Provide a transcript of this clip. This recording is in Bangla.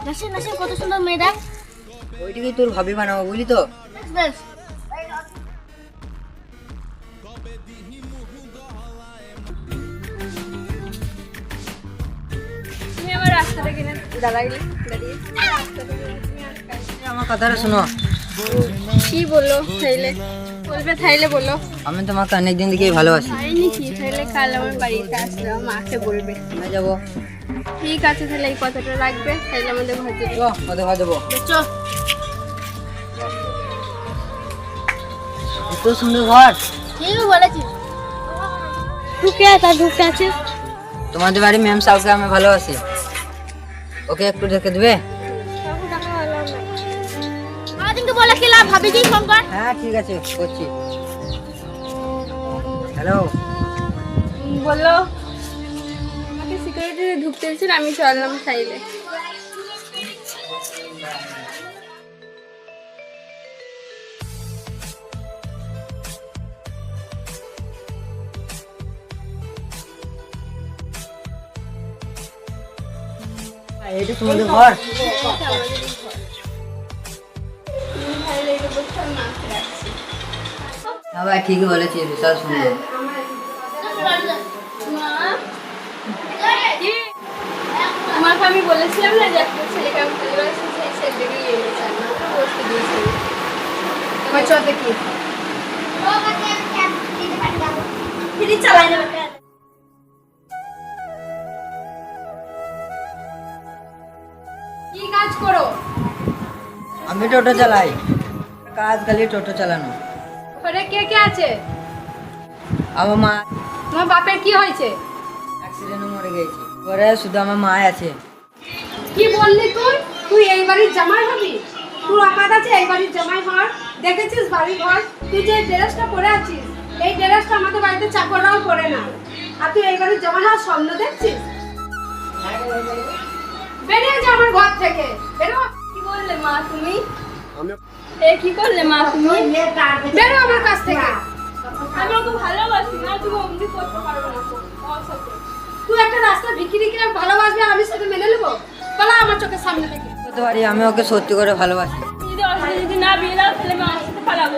নাসির নাসির কত সুন্দর মেয়েটা। ওইটাকে তোর ভাবি বানাবো বুঝলি তো। বেশ তুমি আমার রাস্তাটা কিনে দাঁড়াইলি দাঁড়িয়ে আমার কথাটা শোনো, কি বললো থাইলে বলবে, থাইলে বলো। আমি তোমাকে অনেকদিন থেকেই ভালোবাসি। তাই নাকি? তাহলে কাল আমার বাড়িতে আসলে আমার মাকে বলবে। আমি যাবো। ঠিক আছে, তাহলে এই কথাটা রাখবে, তাহলে আমাদের ঘর যাবে। ওদের ঘর যাবো। চল। এত সুন্দর ঘর। ঠিক বলেছিস। ঢুকে তা ঢুকতে আছে। তোমাদের বাড়ি ম্যাম সাউকে আমি ভালোবাসি, ওকে একটু দেখে দেবে? সারাদিনকে বলে কি লাভ, ভাবি দিই ফোন কর। হ্যাঁ ঠিক আছে করছি। হ্যালো, বললো আমাকে সিকিউরিটি ঢুকতে দিচ্ছিল, আমি চললাম থাইলে। এইটা তোমাদের ঘর? হ্যাঁ ভাই ঠিকই বলেছি, বিশাল সুন্দর। তোমাকে আমি বলেছিলাম না যে একটা ছেলেকে আমি ভালোবাসি, সেই ছেলেটাকেই এনেছে, আমাকে বসতে দিয়েছিল। তোমার চতে কি ফিরি চালাই যাবে। কি কাজ করো? আমি টোটো চালাই, কাজ খালি টোটো চালানো। ঘরে কে কে আছে? আমার মা তোমার বাপের কি হয়েছে? অ্যাক্সিডেন্টে মরে গেছে, ঘরে শুধু আমার মা আছে। কি বললি তুই? তুই এই বাড়ির জামাই হবি? তোর আকাত আছে এই বাড়ির জামাই হওয়ার? দেখেছিস বাড়ি ঘর? তুই যে ড্রেসটা পরে আছিস, এই ড্রেসটা আমাদের বাড়িতে চাকররাও পরে না, আর তুই এই বাড়ির জামাই হওয়ার স্বপ্ন দেখছিস? বেরিয়ে যা আমার ঘর থেকে, বেরো। কি বললে মা তুমি? কি করলে মা তুমি? বেরো আমার কাছ থেকে। আমি ওকে ভালোবাসি না, তুমি অমনি করতে পারবে না ওর সাথে। তুই একটা রাস্তা ভিখিরিকে ভালোবাসবি আর আমি সেটা মেনে নেবো? পালা আমার চোখের সামনে থেকে। বলতে পারি আমি ওকে সত্যি করে ভালোবাসি। যদি না বিয়ে দাও তাহলে আমি ওর সাথে পালাবো।